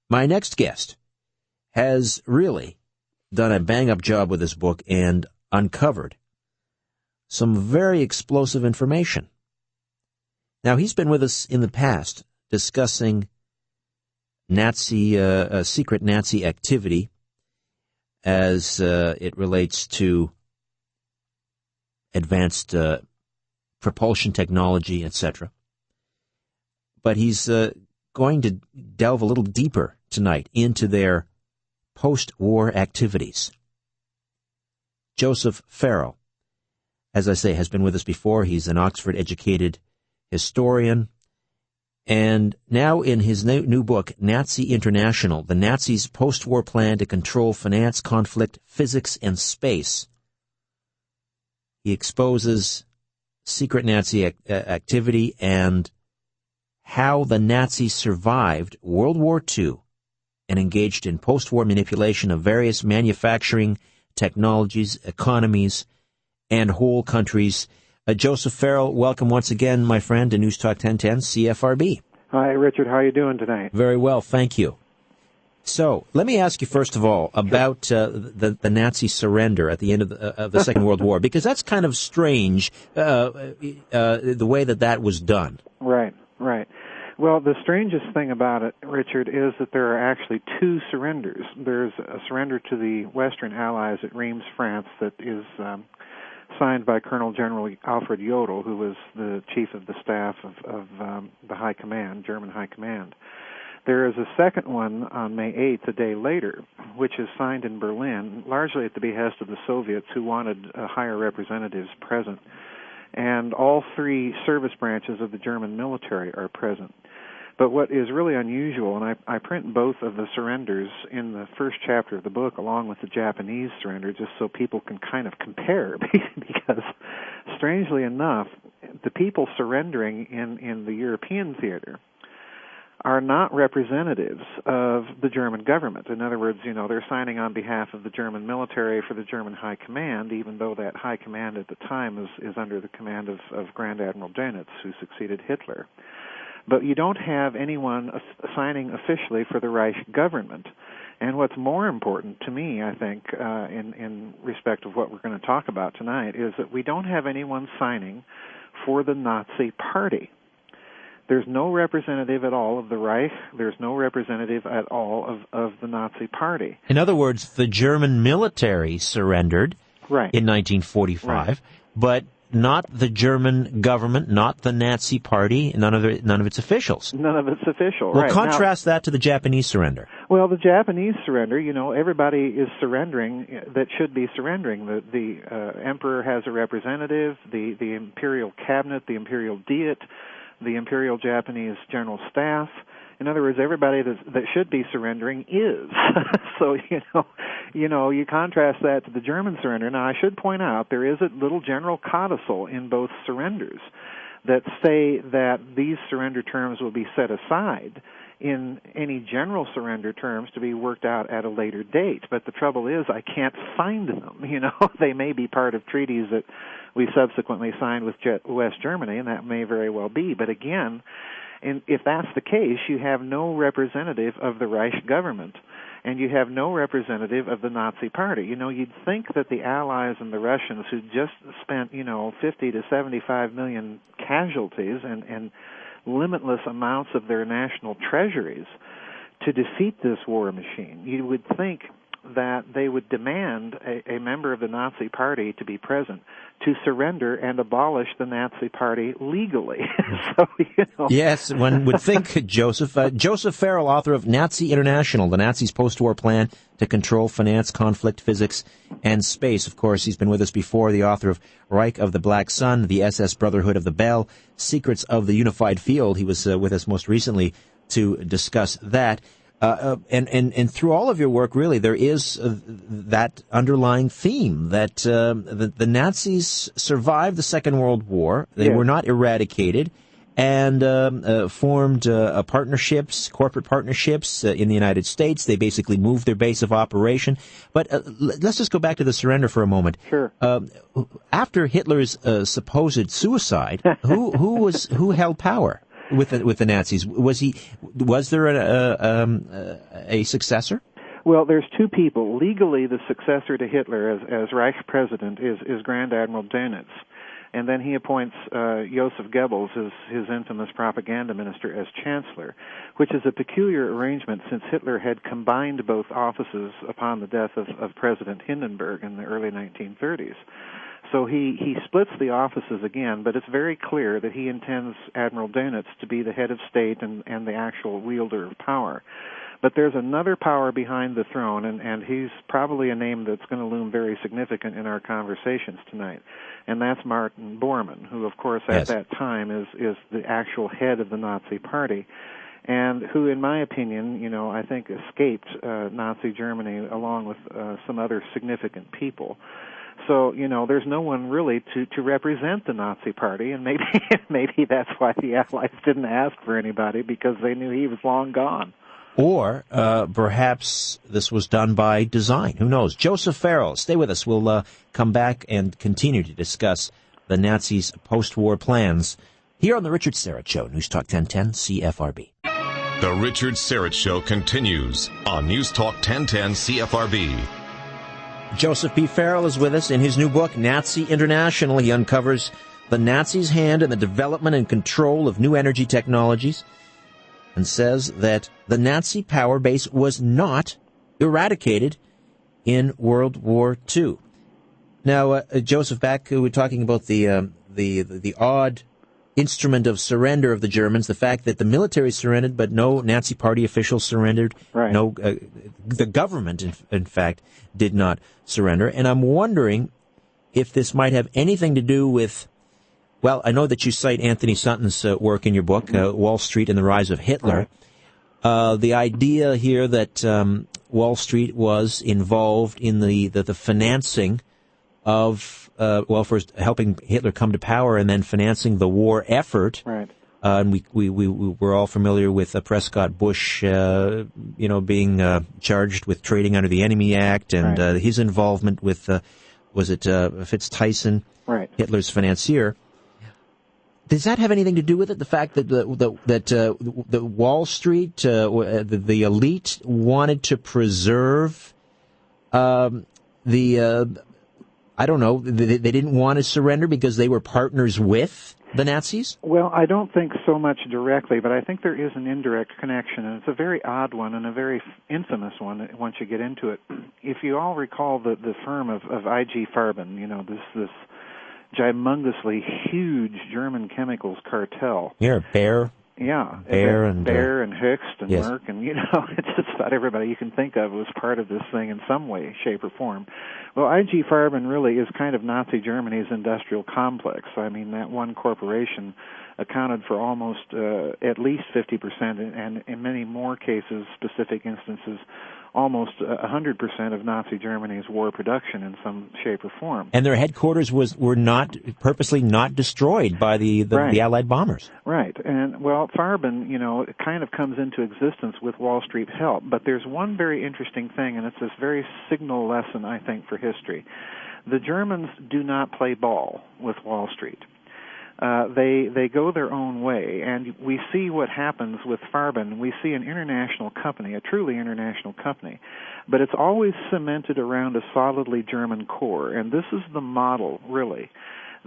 My next guest has really done a bang-up job with this book and uncovered some very explosive information. Now, he's been with us in the past discussing secret Nazi activity as it relates to advanced propulsion technology, etc. But he's going to delve a little deeper tonight into their post-war activities. Joseph Farrell, as I say, has been with us before. He's an Oxford-educated historian. And now in his new book, Nazi International, The Nazis' Post-War Plan to Control Finance, Conflict, Physics, and Space, he exposes secret Nazi activity and how the Nazis survived World War II and engaged in post-war manipulation of various manufacturing technologies, economies, and whole countries. Joseph Farrell, welcome once again, my friend, to News Talk 1010 CFRB. Hi, Richard. How are you doing tonight? Very well, thank you. So, let me ask you first of all about the Nazi surrender at the end of the Second World War, because that's kind of strange, the way that was done. Right. Well, the strangest thing about it, Richard, is that there are actually two surrenders. There's a surrender to the Western Allies at Reims, France, that is signed by Colonel General Alfred Jodl, who was the chief of the staff of the High Command, German High Command. There is a second one on May 8th, a day later, which is signed in Berlin, largely at the behest of the Soviets, who wanted higher representatives present. And all three service branches of the German military are present. But what is really unusual, and I print both of the surrenders in the first chapter of the book along with the Japanese surrender just so people can kind of compare, because strangely enough, the people surrendering in the European theater are not representatives of the German government. In other words, they're signing on behalf of the German military for the German High Command, even though that High Command at the time is under the command of Grand Admiral Dönitz, who succeeded Hitler. But you don't have anyone signing officially for the Reich government. And what's more important to me, I think, in respect of what we're going to talk about tonight, is that we don't have anyone signing for the Nazi Party. There's no representative at all of the Reich. There's no representative at all of the Nazi Party. In other words, the German military surrendered right. in 1945, but not the German government, not the Nazi Party, none of its officials. None of its official. Well, right. contrast that to the Japanese surrender. Well, the Japanese surrender, everybody is surrendering that should be surrendering. The emperor has a representative, the imperial cabinet, the imperial diet, the Imperial Japanese General Staff. In other words, everybody that should be surrendering is. So, you contrast that to the German surrender. Now, I should point out there is a little general codicil in both surrenders that say that these surrender terms will be set aside in any general surrender terms to be worked out at a later date. But the trouble is I can't find them. They may be part of treaties that we subsequently signed with West Germany, and that may very well be. But again, if that's the case, you have no representative of the Reich government, and you have no representative of the Nazi Party. You'd think that the Allies and the Russians, who just spent, 50 to 75 million casualties and limitless amounts of their national treasuries to defeat this war machine, you would think that they would demand a member of the Nazi Party to be present to surrender and abolish the Nazi Party legally. So, Yes, one would think, Joseph. Joseph Farrell, author of Nazi International, the Nazis' Post-War Plan to Control Finance, Conflict, Physics, and Space. Of course, he's been with us before, the author of Reich of the Black Sun, the SS Brotherhood of the Bell, Secrets of the Unified Field. He was with us most recently to discuss that. And through all of your work, really, there is that underlying theme that the Nazis survived the Second World War. They were not eradicated, and formed partnerships, corporate partnerships in the United States. They basically moved their base of operation. But let's just go back to the surrender for a moment. Sure. After Hitler's supposed suicide, who held power? with the Nazis. Was there a successor? Well, there's two people. Legally, the successor to Hitler as Reich president is Grand Admiral Dönitz. And then he appoints Joseph Goebbels as his infamous propaganda minister as chancellor, which is a peculiar arrangement since Hitler had combined both offices upon the death of President Hindenburg in the early 1930s. So he splits the offices again, but it's very clear that he intends Admiral Dönitz to be the head of state and the actual wielder of power. But there's another power behind the throne, and he's probably a name that's going to loom very significant in our conversations tonight, and that's Martin Bormann, who, of course, at that time is the actual head of the Nazi Party, and who, in my opinion, I think escaped Nazi Germany along with some other significant people. So, there's no one really to represent the Nazi Party, and maybe that's why the Allies didn't ask for anybody, because they knew he was long gone. Or perhaps this was done by design. Who knows? Joseph Farrell, stay with us. We'll come back and continue to discuss the Nazis' post-war plans here on The Richard Syrett Show, News Talk 1010 CFRB. The Richard Syrett Show continues on News Talk 1010 CFRB. Joseph P. Farrell is with us. In his new book, Nazi International, he uncovers the Nazis' hand in the development and control of new energy technologies, and says that the Nazi power base was not eradicated in World War II. Now, Joseph, back we're talking about the odd instrument of surrender of the Germans, the fact that the military surrendered, but no Nazi Party officials surrendered. Right. No, the government, in fact, did not surrender. And I'm wondering if this might have anything to do with. Well, I know that you cite Anthony Sutton's work in your book, Wall Street and the Rise of Hitler. Right. The idea here that Wall Street was involved in the financing of, first helping Hitler come to power and then financing the war effort. Right. And we're all familiar with Prescott Bush, being charged with trading under the Enemy Act and his involvement with, Fitz Tyson, right, Hitler's financier. Does that have anything to do with it? The fact that the Wall Street, the elite, wanted to preserve I don't know, they didn't want to surrender because they were partners with the Nazis? Well, I don't think so much directly, but I think there is an indirect connection, and it's a very odd one and a very infamous one once you get into it. If you all recall the firm of I.G. Farben, this gigantously huge German chemicals cartel. Yeah, Bayer. Yeah, Bayer and Hoechst and yes. Merck, and it's just about everybody you can think of was part of this thing in some way, shape, or form. Well, I.G. Farben really is kind of Nazi Germany's industrial complex. I mean, that one corporation accounted for almost at least 50%, and in many more cases, specific instances, almost 100% of Nazi Germany's war production in some shape or form. And their headquarters were not purposely not destroyed by the Allied bombers. Right. And, well, Farben, it kind of comes into existence with Wall Street help. But there's one very interesting thing, and it's this very signal lesson, I think, for history. The Germans do not play ball with Wall Street. They go their own way, and we see what happens with Farben. We see an international company, a truly international company, but it's always cemented around a solidly German core, and this is the model, really,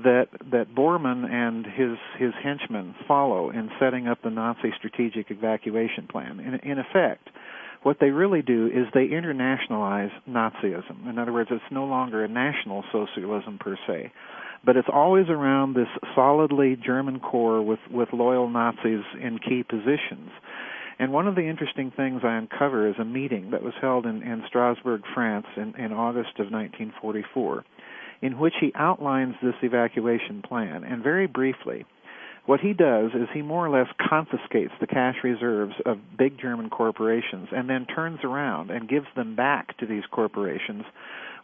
that Borman and his henchmen follow in setting up the Nazi strategic evacuation plan. In effect, what they really do is they internationalize Nazism. In other words, it's no longer a national socialism per se, but it's always around this solidly German core with loyal Nazis in key positions. And one of the interesting things I uncover is a meeting that was held in Strasbourg, France in August of 1944, in which he outlines this evacuation plan. And very briefly, what he does is he more or less confiscates the cash reserves of big German corporations and then turns around and gives them back to these corporations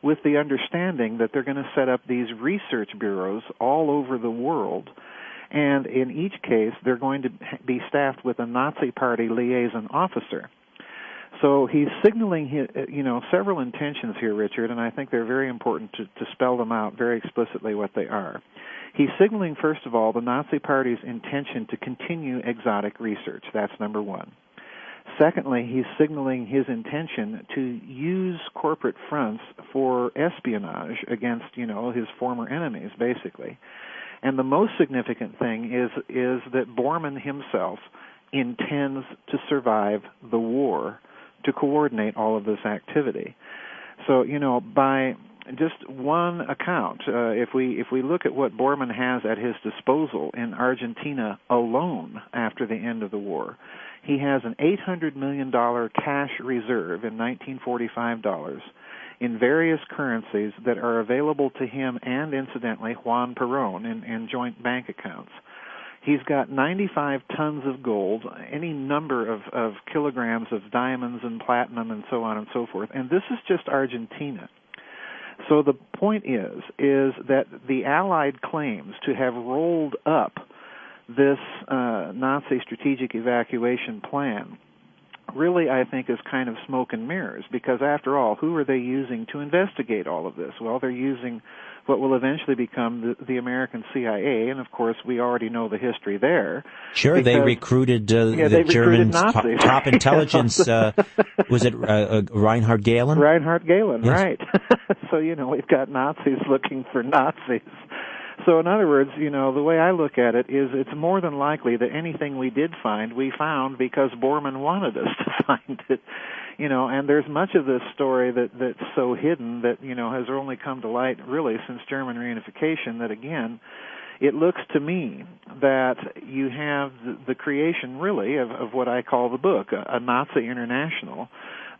with the understanding that they're going to set up these research bureaus all over the world. And in each case, they're going to be staffed with a Nazi Party liaison officer. So he's signaling several intentions here, Richard, and I think they're very important to spell them out very explicitly what they are. He's signaling, first of all, the Nazi Party's intention to continue exotic research. That's number one. Secondly, he's signaling his intention to use corporate fronts for espionage against, his former enemies, basically. And the most significant thing is that Borman himself intends to survive the war to coordinate all of this activity. So, by just one account, if we look at what Borman has at his disposal in Argentina alone after the end of the war, he has an $800 million cash reserve in 1945 dollars in various currencies that are available to him and, incidentally, Juan Perón in joint bank accounts. He's got 95 tons of gold, any number of kilograms of diamonds and platinum and so on and so forth. And this is just Argentina. So the point is that the Allied claims to have rolled up this Nazi strategic evacuation plan really, I think, is kind of smoke and mirrors, because after all, who are they using to investigate all of this? Well, they're using what will eventually become the American CIA, and of course we already know the history there. Sure, they recruited the German top intelligence, was it Reinhard Gehlen? Reinhard Gehlen, yes. Right. So, we've got Nazis looking for Nazis. So in other words, the way I look at it is it's more than likely that anything we did find, we found because Borman wanted us to find it. And there's much of this story that's so hidden that, has only come to light really since German reunification, that again, it looks to me that you have the creation really of what I call the book, a Nazi International,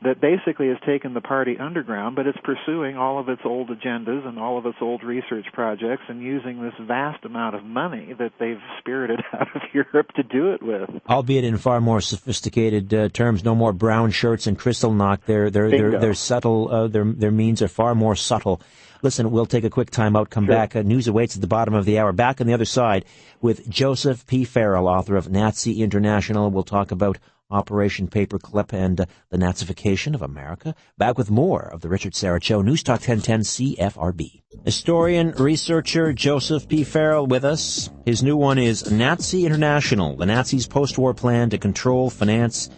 that basically has taken the party underground, but it's pursuing all of its old agendas and all of its old research projects and using this vast amount of money that they've spirited out of Europe to do it with. Albeit in far more sophisticated terms, no more brown shirts and Kristallnacht. They're subtle. Their means are far more subtle. Listen, we'll take a quick time out, come back. News awaits at the bottom of the hour. Back on the other side with Joseph P. Farrell, author of Nazi International. We'll talk about Operation Paperclip and the Nazification of America. Back with more of the Richard Syrett Show. News Talk 1010 CFRB. Historian, researcher Joseph P. Farrell with us. His new one is Nazi International, the Nazis' post-war plan to control, finance,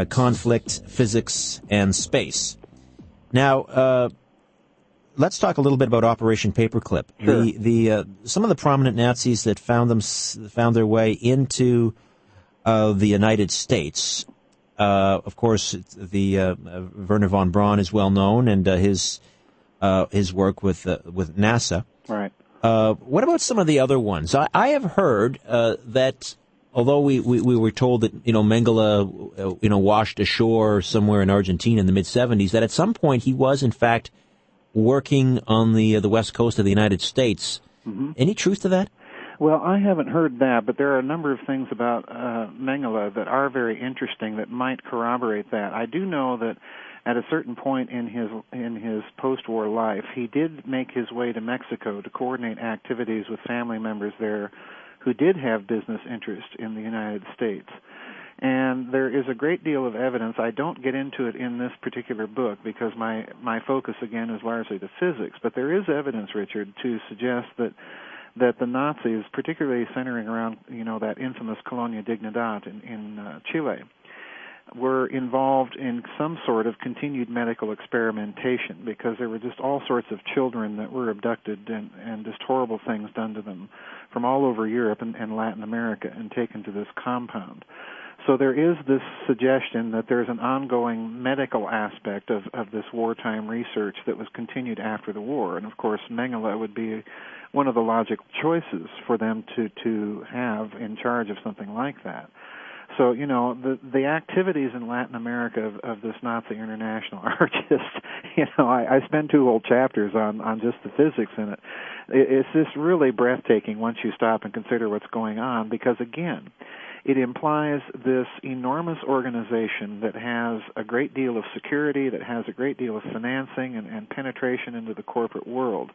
conflict, physics, and space. Now, let's talk a little bit about Operation Paperclip. Sure. Some of the prominent Nazis that found their way into the United States. Of course, the Werner von Braun is well known, and his work with NASA. Right. What about some of the other ones? I have heard that although we were told that Mengele washed ashore somewhere in Argentina in the mid-'70s, that at some point he was in fact working on the west coast of the United States. Mm-hmm. Any truth to that? Well, I haven't heard that, but there are a number of things about Mengele that are very interesting that might corroborate that. I do know that at a certain point in his post-war life, he did make his way to Mexico to coordinate activities with family members there who did have business interest in the United States. And there is a great deal of evidence. I don't get into it in this particular book because my focus, again, is largely the physics. But there is evidence, Richard, to suggest that the Nazis, particularly centering around, that infamous Colonia Dignidad in Chile, were involved in some sort of continued medical experimentation because there were just all sorts of children that were abducted and just horrible things done to them from all over Europe and Latin America and taken to this compound. So there is this suggestion that there's an ongoing medical aspect of this wartime research that was continued after the war. And, of course, Mengele would be one of the logical choices for them to have in charge of something like that. So, the activities in Latin America of this Nazi International are just, I spend 2 whole chapters on just the physics in it. It's just really breathtaking once you stop and consider what's going on because, again, it implies this enormous organization that has a great deal of security, that has a great deal of financing and penetration into the corporate world.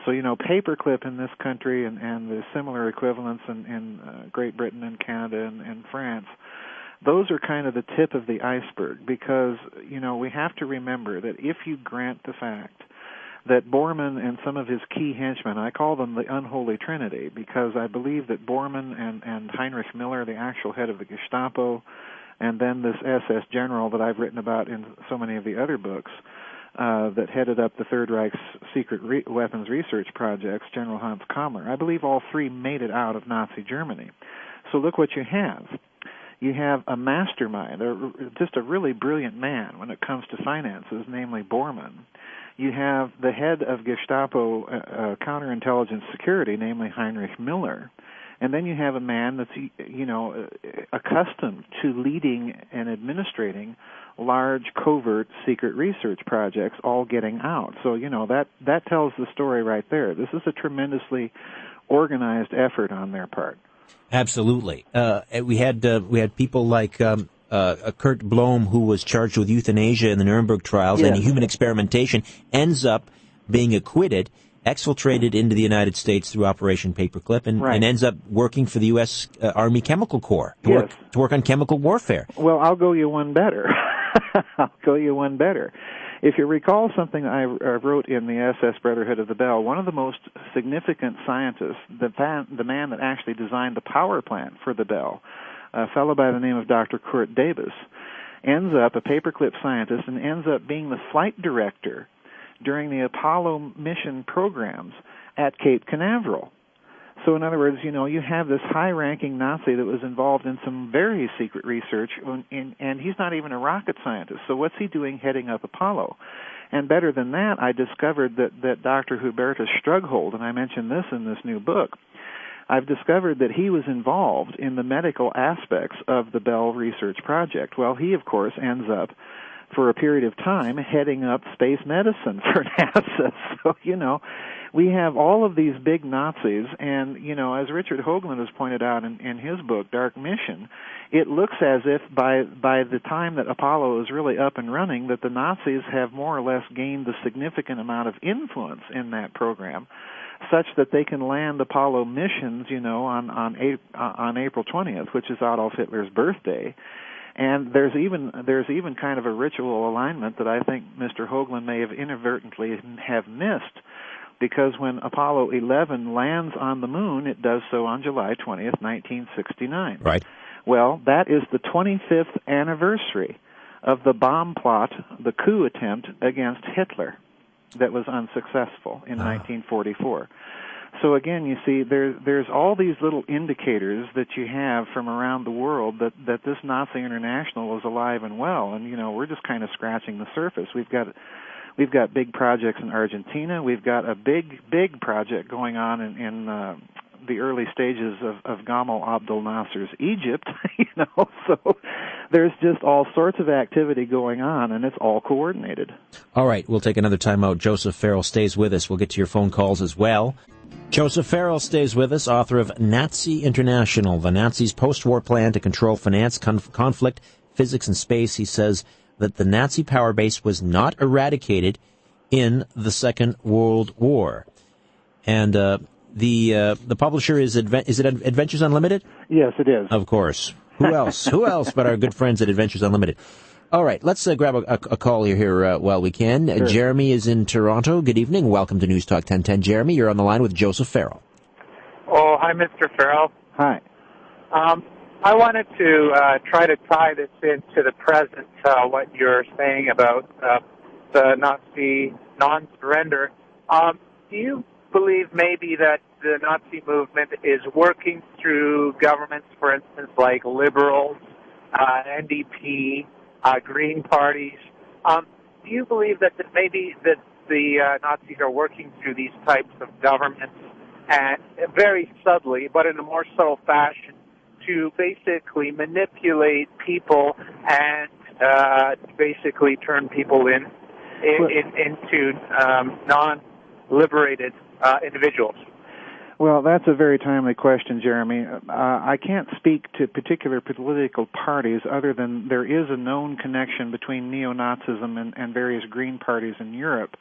So, Paperclip in this country and the similar equivalents in Great Britain and Canada and France those are kind of the tip of the iceberg, because, we have to remember that if you grant the fact that Borman and some of his key henchmen, I call them the unholy trinity, because I believe that Borman and Heinrich Miller, the actual head of the Gestapo, and then this SS general that I've written about in so many of the other books, that headed up the Third Reich's secret weapons research projects, General Hans Kammler, I believe all three made it out of Nazi Germany. So look what you have. You have a mastermind, just a really brilliant man when it comes to finances, namely Borman. You have the head of Gestapo counterintelligence security, namely Heinrich Miller. And then you have a man that's, accustomed to leading and administrating large, covert, secret research projects all getting out. So, that tells the story right there. This is a tremendously organized effort on their part. Absolutely. We had people like Kurt Blom, who was charged with euthanasia in the Nuremberg trials, yes, and human experimentation, ends up being acquitted, exfiltrated into the United States through Operation Paperclip, and ends up working for the U.S. Army Chemical Corps to work on chemical warfare. Well, I'll go you one better. If you recall something I wrote in the SS Brotherhood of the Bell, one of the most significant scientists, the man that actually designed the power plant for the Bell, a fellow by the name of Dr. Kurt Davis, ends up a paperclip scientist and ends up being the flight director during the Apollo mission programs at Cape Canaveral. So in other words, you have this high-ranking Nazi that was involved in some very secret research, and he's not even a rocket scientist. So what's he doing heading up Apollo? And better than that, I discovered that Dr. Hubertus Strughold, and I mentioned this in this new book, I've discovered that he was involved in the medical aspects of the Bell Research Project. Well, he, of course, ends up, for a period of time, heading up space medicine for NASA. So, we have all of these big Nazis, and, as Richard Hoagland has pointed out in his book, Dark Mission, it looks as if by the time that Apollo is really up and running, that the Nazis have more or less gained a significant amount of influence in that program, such that they can land Apollo missions, on April 20th, which is Adolf Hitler's birthday. And there's even kind of a ritual alignment that I think Mr. Hoagland may have inadvertently have missed, because when Apollo 11 lands on the moon, it does so on July 20th, 1969. Right. Well, that is the 25th anniversary of the bomb plot, the coup attempt against Hitler that was unsuccessful in 1944. So again, you see, there's all these little indicators that you have from around the world that this Nazi International is alive and well, and we're just kind of scratching the surface. We've got big projects in Argentina. We've got a big project going on in the early stages of Gamal Abdel Nasser's Egypt. So there's just all sorts of activity going on, and it's all coordinated. All right, we'll take another time out. Joseph Farrell stays with us. We'll get to your phone calls as well. Joseph Farrell stays with us, author of Nazi International, the Nazis' post-war plan to control finance, conflict, physics, and space. He says that the Nazi power base was not eradicated in the Second World War. And the publisher is it Adventures Unlimited? Yes, it is. Of course. Who else? Who else but our good friends at Adventures Unlimited? All right, let's grab a call here while we can. Sure. Jeremy is in Toronto. Good evening. Welcome to News Talk 1010. Jeremy, you're on the line with Joseph Farrell. Oh, hi, Mr. Farrell. Hi. I wanted to try to tie this into the present, what you're saying about the Nazi non-surrender. Do you believe maybe that the Nazi movement is working through governments, for instance, like Liberals, NDP, Green parties? Do you believe that maybe that the Nazis are working through these types of governments and very subtly, but in a more subtle fashion, to basically manipulate people and basically turn people into non-liberated individuals? Well, that's a very timely question, Jeremy. I can't speak to particular political parties other than there is a known connection between neo-Nazism and various Green parties in Europe.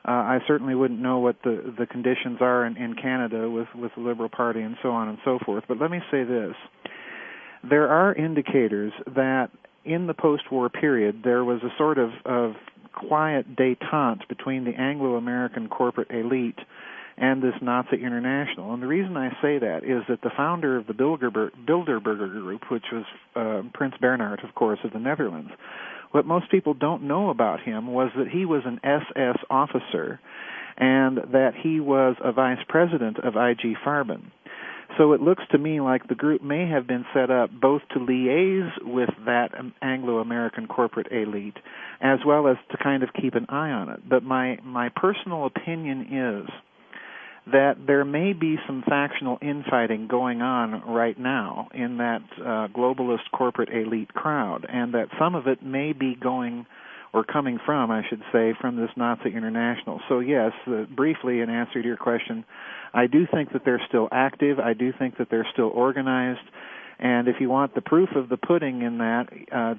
I certainly wouldn't know what the conditions are in Canada with the Liberal Party and so on and so forth. But let me say this. there are indicators that in the post-war period there was a sort of quiet détente between the Anglo-American corporate elite and this Nazi International. And the reason I say that is that the founder of the Bilderberger Group, which was Prince Bernhard, of course, of the Netherlands, what most people don't know about him was that he was an SS officer and that he was a vice president of IG Farben. So it looks to me like the group may have been set up both to liaise with that Anglo-American corporate elite as well as to kind of keep an eye on it. But my personal opinion is that there may be some factional infighting going on right now in that globalist corporate elite crowd, and that some of it may be going, or coming from, I should say, from this Nazi International. So yes, briefly in answer to your question, I do think that they're still active. I do think that they're still organized. And if you want the proof of the pudding in that,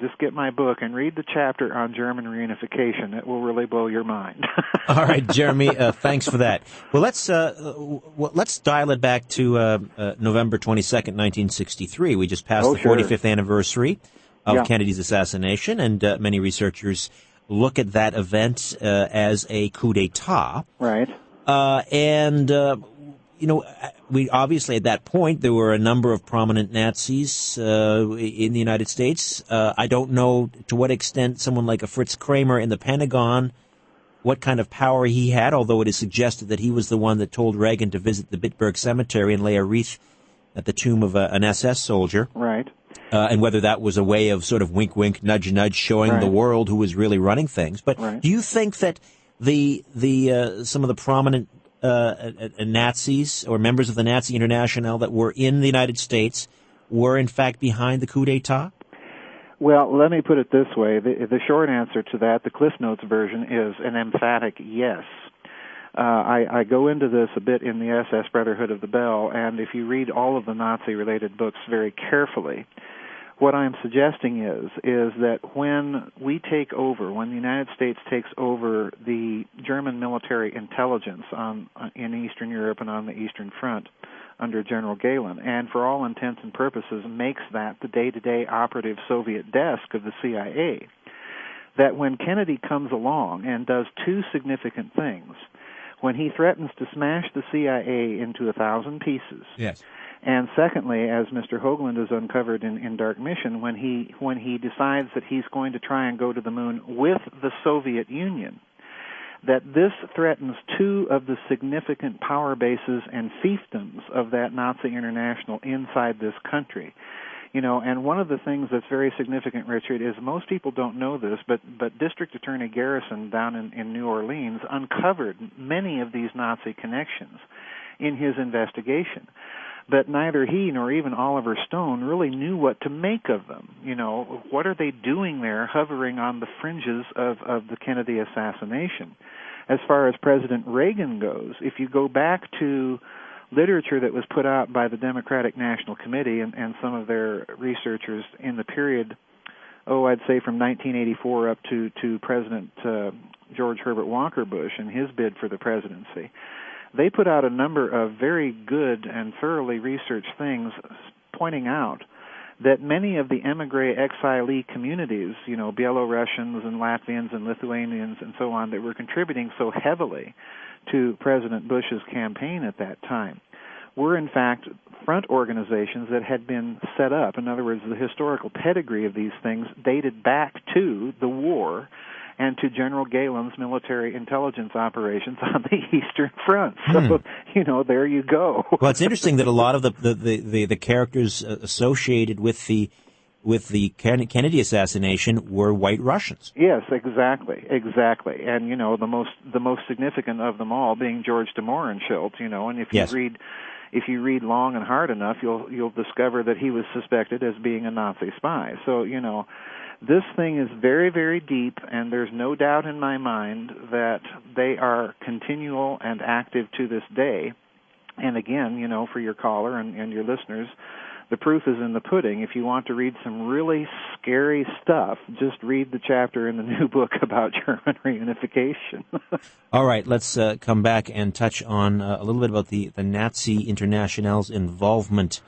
just get my book and read the chapter on German reunification. It will really blow your mind. All right, Jeremy, thanks for that. Well, let's dial it back to November 22nd, 1963. We just passed the 45th anniversary of Kennedy's assassination, and many researchers look at that event as a coup d'etat. Right. We obviously at that point there were a number of prominent Nazis in the United States. I don't know to what extent someone like a Fritz Kramer in the Pentagon, what kind of power he had, although it is suggested that he was the one that told Reagan to visit the Bitburg Cemetery and lay a wreath at the tomb of an SS soldier. Right. And whether that was a way of sort of wink, wink, nudge, nudge, showing the world who was really running things. But do you think that the some of the prominent Nazis or members of the Nazi International that were in the United States were in fact behind the coup d'etat? Well, let me put it this way. The short answer to that, the Cliff Notes version, is an emphatic yes. I go into this a bit in the SS Brotherhood of the Bell, and if you read all of the Nazi-related books very carefully, what I'm suggesting is that when we take over, when the United States takes over the German military intelligence in Eastern Europe and on the Eastern Front under General Gehlen, and for all intents and purposes makes that the day-to-day operative Soviet desk of the CIA, that when Kennedy comes along and does two significant things, when he threatens to smash the CIA into 1,000 pieces, yes. And secondly, as Mr. Hoagland has uncovered in Dark Mission, when he decides that he's going to try and go to the moon with the Soviet Union, that this threatens two of the significant power bases and fiefdoms of that Nazi International inside this country. And one of the things that's very significant, Richard, is most people don't know this, but District Attorney Garrison down in New Orleans uncovered many of these Nazi connections in his investigation. But neither he nor even Oliver Stone really knew what to make of them. What are they doing there hovering on the fringes of the Kennedy assassination? As far as President Reagan goes, if you go back to literature that was put out by the Democratic National Committee and some of their researchers in the period, I'd say from 1984 up to President George Herbert Walker Bush and his bid for the presidency, they put out a number of very good and thoroughly researched things pointing out that many of the émigré exilee communities, Belarusians and Latvians and Lithuanians and so on, that were contributing so heavily to President Bush's campaign at that time, were in fact front organizations that had been set up. In other words, the historical pedigree of these things dated back to the war and to General Gehlen's military intelligence operations on the Eastern Front. So, there you go. Well, it's interesting that a lot of the characters associated with the Kennedy assassination were white Russians. Yes, exactly. And the most significant of them all being George de Mohrenschildt, and if you read long and hard enough, you'll discover that he was suspected as being a Nazi spy. So, this thing is very, very deep, and there's no doubt in my mind that they are continual and active to this day. And again, for your caller and your listeners, the proof is in the pudding. If you want to read some really scary stuff, just read the chapter in the new book about German reunification. All right, let's come back and touch on a little bit about the Nazi International's involvement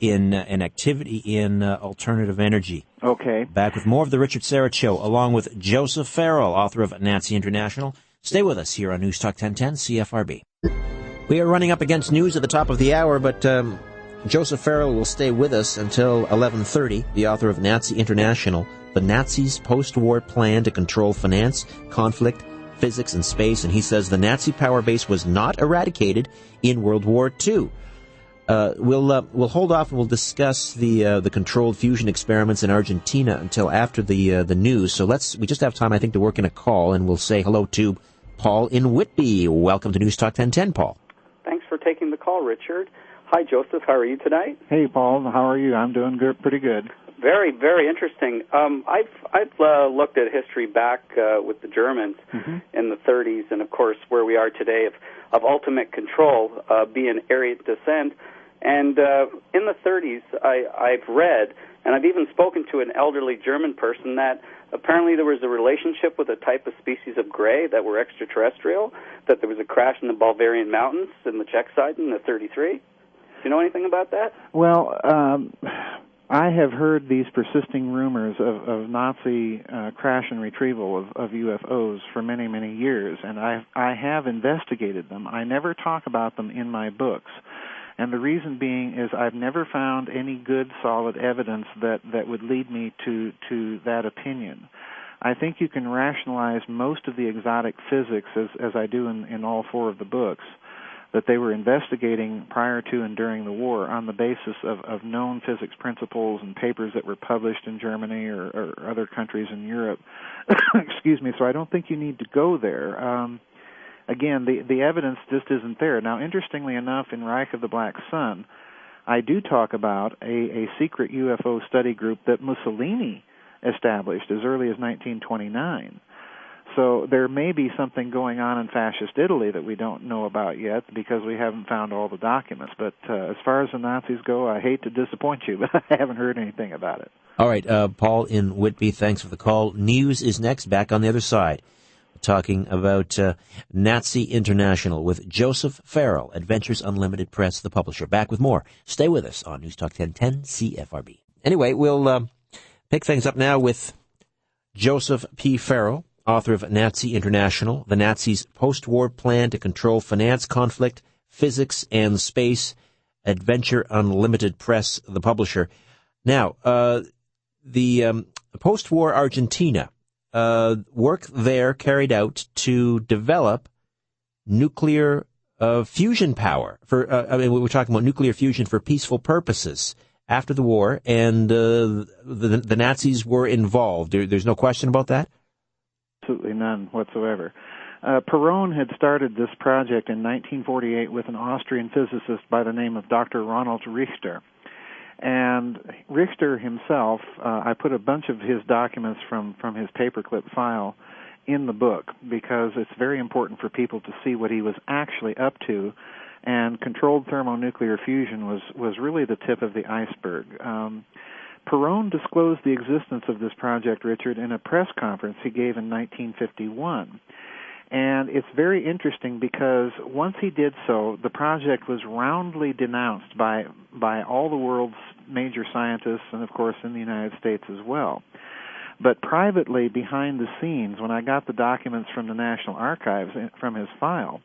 in an activity in alternative energy. Okay. Back with more of the Richard Syrett Show, along with Joseph Farrell, author of Nazi International. Stay with us here on News Talk 1010 CFRB. We are running up against news at the top of the hour, but Joseph Farrell will stay with us until 11:30, the author of Nazi International, the Nazis' post-war plan to control finance, conflict, physics, and space. And he says the Nazi power base was not eradicated in World War II. We'll hold off and we'll discuss the controlled fusion experiments in Argentina until after the news. So we just have time, I think, to work in a call, and we'll say hello to Paul in Whitby. Welcome to News Talk 1010, Paul. Thanks for taking the call, Richard. Hi, Joseph. How are you tonight? Hey, Paul. How are you? I'm doing good, pretty good. Very, very interesting. I've looked at history back with the Germans in the 30s, and of course where we are today of ultimate control, being Aryan descent. And in the 30s, I've read, and I've even spoken to an elderly German person, that apparently there was a relationship with a type of species of gray that were extraterrestrial, that there was a crash in the Bavarian Mountains in the Czech side in the 33. Do you know anything about that? Well, I have heard these persisting rumors of Nazi crash and retrieval of UFOs for many, many years, and I have investigated them. I never talk about them in my books. And the reason being is I've never found any good, solid evidence that would lead me to that opinion. I think you can rationalize most of the exotic physics, as I do in all four of the books, that they were investigating prior to and during the war on the basis of known physics principles and papers that were published in Germany or other countries in Europe. Excuse me. So I don't think you need to go there. Again, the evidence just isn't there. Now, interestingly enough, in Reich of the Black Sun, I do talk about a secret UFO study group that Mussolini established as early as 1929. So there may be something going on in fascist Italy that we don't know about yet because we haven't found all the documents. But as far as the Nazis go, I hate to disappoint you, but I haven't heard anything about it. All right, Paul in Whitby, thanks for the call. News is next, back on the other side. Talking about Nazi International with Joseph Farrell, Adventures Unlimited Press, the publisher. Back with more. Stay with us on News Talk 1010 CFRB. Anyway, we'll pick things up now with Joseph P. Farrell, author of Nazi International, the Nazis' post-war plan to control finance, conflict, physics, and space, Adventure Unlimited Press, the publisher. Now, the post-war Argentina, work there carried out to develop nuclear fusion power. We're talking about nuclear fusion for peaceful purposes after the war, and the Nazis were involved. There's no question about that? Absolutely none whatsoever. Perón had started this project in 1948 with an Austrian physicist by the name of Dr. Ronald Richter. And Richter himself, I put a bunch of his documents from his Paperclip file in the book because it's very important for people to see what he was actually up to. And controlled thermonuclear fusion was really the tip of the iceberg. Perón disclosed the existence of this project, Richard, in a press conference he gave in 1951. And it's very interesting because once he did so, the project was roundly denounced by all the world's major scientists and, of course, in the United States as well. But privately, behind the scenes, when I got the documents from the National Archives from his file,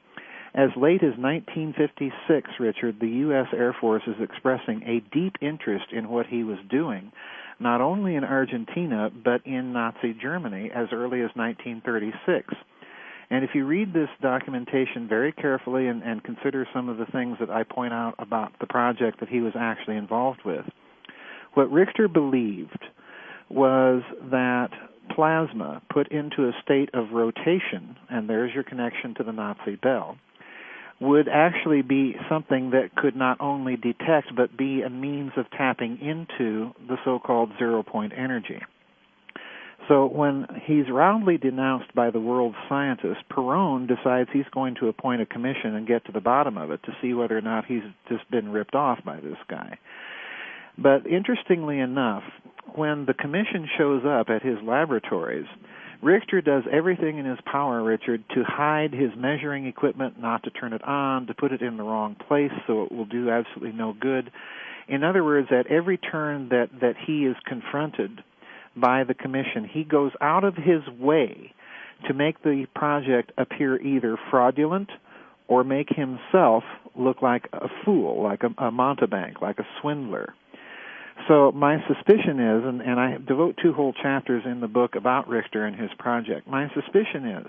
as late as 1956, Richard, the U.S. Air Force is expressing a deep interest in what he was doing, not only in Argentina, but in Nazi Germany as early as 1936. And if you read this documentation very carefully and consider some of the things that I point out about the project that he was actually involved with, what Richter believed was that plasma put into a state of rotation, and there's your connection to the Nazi bell, would actually be something that could not only detect but be a means of tapping into the so-called zero-point energy. So when he's roundly denounced by the world's scientists, Perón decides he's going to appoint a commission and get to the bottom of it to see whether or not he's just been ripped off by this guy. But interestingly enough, when the commission shows up at his laboratories, Richter does everything in his power, Richard, to hide his measuring equipment, not to turn it on, to put it in the wrong place so it will do absolutely no good. In other words, at every turn that he is confronted by the Commission, he goes out of his way to make the project appear either fraudulent or make himself look like a fool, like a mountebank, like a swindler. So my suspicion is, and I devote 2 whole chapters in the book about Richter and his project, my suspicion is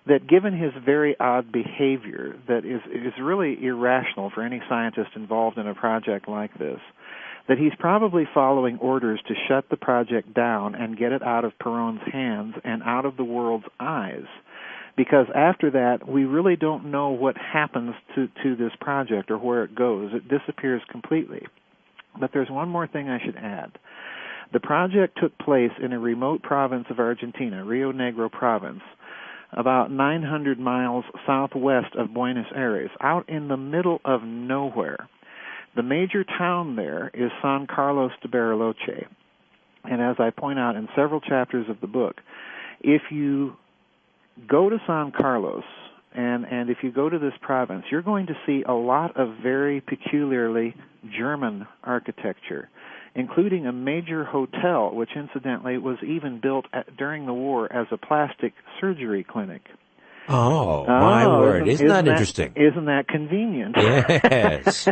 that given his very odd behavior that is really irrational for any scientist involved in a project like this, that he's probably following orders to shut the project down and get it out of Perron's hands and out of the world's eyes. Because after that, we really don't know what happens to this project or where it goes. It disappears completely. But there's one more thing I should add. The project took place in a remote province of Argentina, Rio Negro province, about 900 miles southwest of Buenos Aires, out in the middle of nowhere. The major town there is San Carlos de Bariloche. And as I point out in several chapters of the book, if you go to San Carlos and if you go to this province, you're going to see a lot of very peculiarly German architecture, including a major hotel, which incidentally was even built during the war as a plastic surgery clinic. Oh, my word. Isn't that interesting? Isn't that convenient? Yes.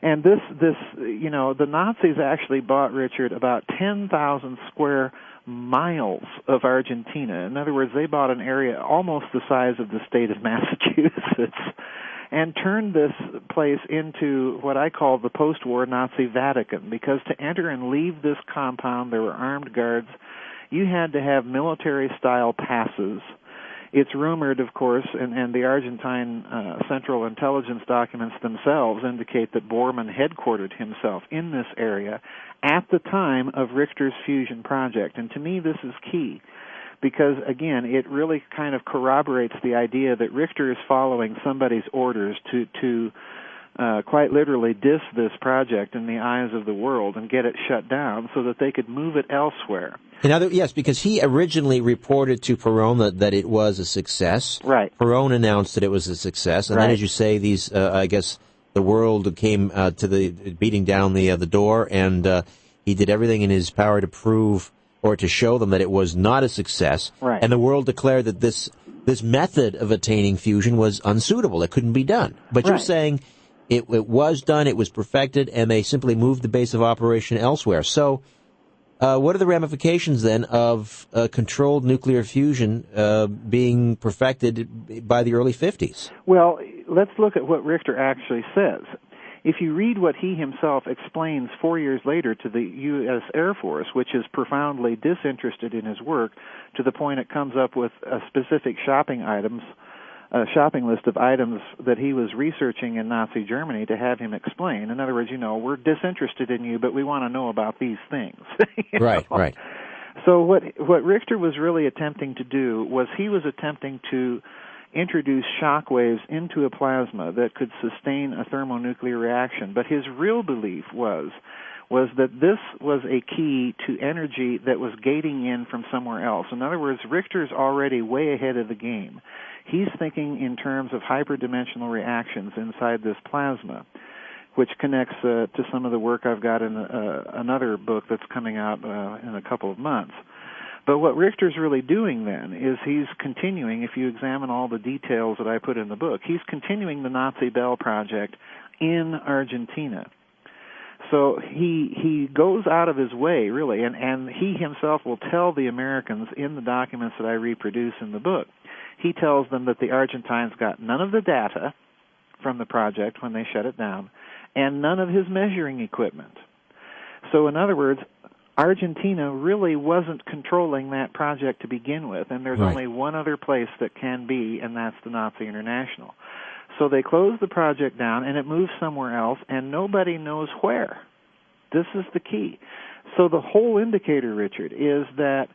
And this, the Nazis actually bought, Richard, about 10,000 square miles of Argentina. In other words, they bought an area almost the size of the state of Massachusetts and turned this place into what I call the post-war Nazi Vatican, because to enter and leave this compound, there were armed guards. You had to have military-style passes. It's rumored, of course, and the Argentine Central Intelligence documents themselves indicate that Borman headquartered himself in this area at the time of Richter's fusion project. And to me, this is key because, again, it really kind of corroborates the idea that Richter is following somebody's orders to quite literally diss this project in the eyes of the world and get it shut down so that they could move it elsewhere. Yes, because he originally reported to Perron that it was a success. Right. Perron announced that it was a success, and then, as you say, these I guess the world came to the beating down the door, and he did everything in his power to prove or to show them that it was not a success. Right. And the world declared that this method of attaining fusion was unsuitable; it couldn't be done. But you're saying it was done, it was perfected, and they simply moved the base of operation elsewhere. So. What are the ramifications, then, of controlled nuclear fusion being perfected by the early 50s? Well, let's look at what Richter actually says. If you read what he himself explains 4 years later to the U.S. Air Force, which is profoundly disinterested in his work to the point it comes up with a specific shopping list of items that he was researching in Nazi Germany to have him explain. In other words, we're disinterested in you, but we want to know about these things. Right. So what Richter was really attempting to do was he was attempting to introduce shock waves into a plasma that could sustain a thermonuclear reaction. But his real belief was that this was a key to energy that was gating in from somewhere else. In other words, Richter's already way ahead of the game. He's thinking in terms of hyperdimensional reactions inside this plasma, which connects to some of the work I've got in another book that's coming out in a couple of months. But what Richter's really doing then is he's continuing, if you examine all the details that I put in the book, he's continuing the Nazi Bell project in Argentina. So he goes out of his way, really, and he himself will tell the Americans in the documents that I reproduce in the book. He tells them that the Argentines got none of the data from the project when they shut it down, and none of his measuring equipment. So in other words, Argentina really wasn't controlling that project to begin with, and there's only one other place that can be, and that's the Nazi International. So they close the project down, and it moves somewhere else, and nobody knows where. This is the key. So the whole indicator, Richard, is that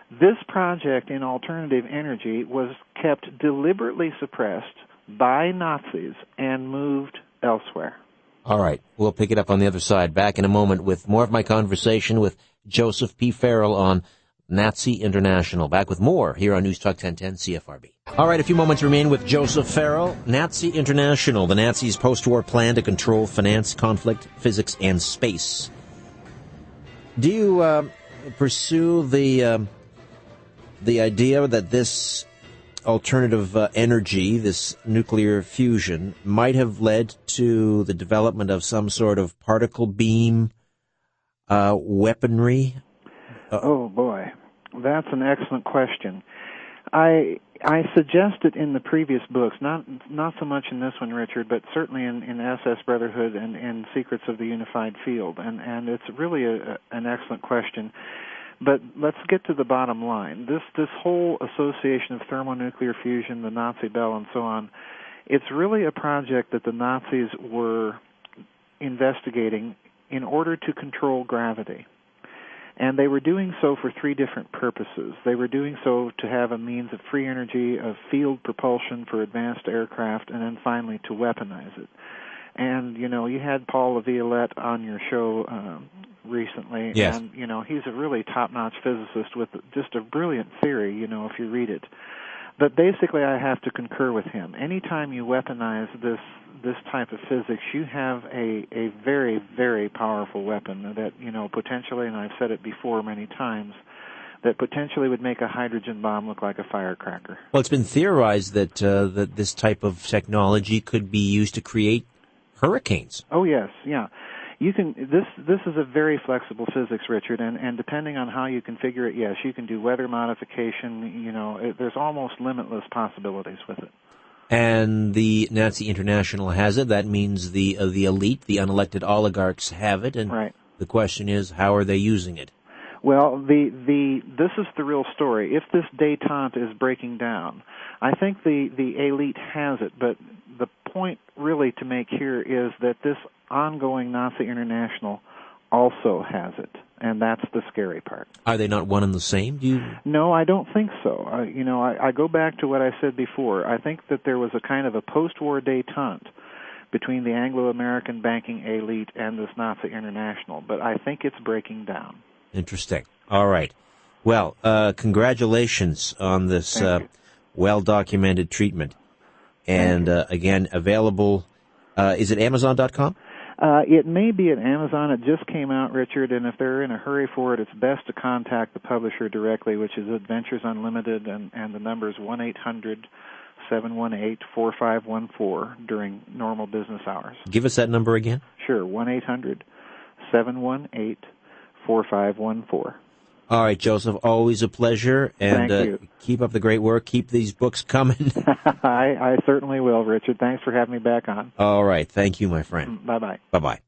this project in alternative energy was kept deliberately suppressed by Nazis and moved elsewhere. All right. We'll pick it up on the other side. Back in a moment with more of my conversation with Joseph P. Farrell on Nazi International. Back with more here on News Talk 1010 CFRB. All right, a few moments remain with Joseph Farrell. Nazi International, the Nazis' post-war plan to control finance, conflict, physics, and space. Do you pursue the idea that this alternative energy, this nuclear fusion, might have led to the development of some sort of particle beam weaponry? Oh boy, that's an excellent question. I suggested in the previous books, not so much in this one, Richard, but certainly in SS Brotherhood and Secrets of the Unified Field, and it's really an excellent question. But let's get to the bottom line. This whole association of thermonuclear fusion, the Nazi Bell, and so on, it's really a project that the Nazis were investigating in order to control gravity. And they were doing so for three different purposes. They were doing so to have a means of free energy, of field propulsion for advanced aircraft, and then finally to weaponize it. And, you had Paul Laviolette on your show recently. Yes. And, he's a really top-notch physicist with just a brilliant theory, if you read it. But basically I have to concur with him. Anytime you weaponize this type of physics, you have a very, very powerful weapon that, potentially, and I've said it before many times, that potentially would make a hydrogen bomb look like a firecracker. Well, it's been theorized that that this type of technology could be used to create hurricanes. Oh, yes, yeah. You can. This is a very flexible physics, Richard, and depending on how you configure it, yes, you can do weather modification. There's almost limitless possibilities with it. And the Nazi International has it. That means the elite, the unelected oligarchs have it. And right. The question is, how are they using it? Well, this is the real story. If this détente is breaking down, I think the elite has it, but the point really to make here is that this ongoing Nazi International also has it, and that's the scary part. Are they not one and the same? No, I don't think so. I go back to what I said before. I think that there was a kind of a post-war détente between the Anglo-American banking elite and this Nazi International, but I think it's breaking down. Interesting. All right. Well, congratulations on this well-documented treatment. And again, available, is it Amazon.com? It may be at Amazon. It just came out, Richard, and if they're in a hurry for it, it's best to contact the publisher directly, which is Adventures Unlimited, and the number is 1-800-718-4514 during normal business hours. Give us that number again. Sure, 1-800-718-4514. All right, Joseph, always a pleasure, and Thank you. Keep up the great work. Keep these books coming. I certainly will, Richard. Thanks for having me back on. All right, thank you, my friend. Bye-bye. Bye-bye.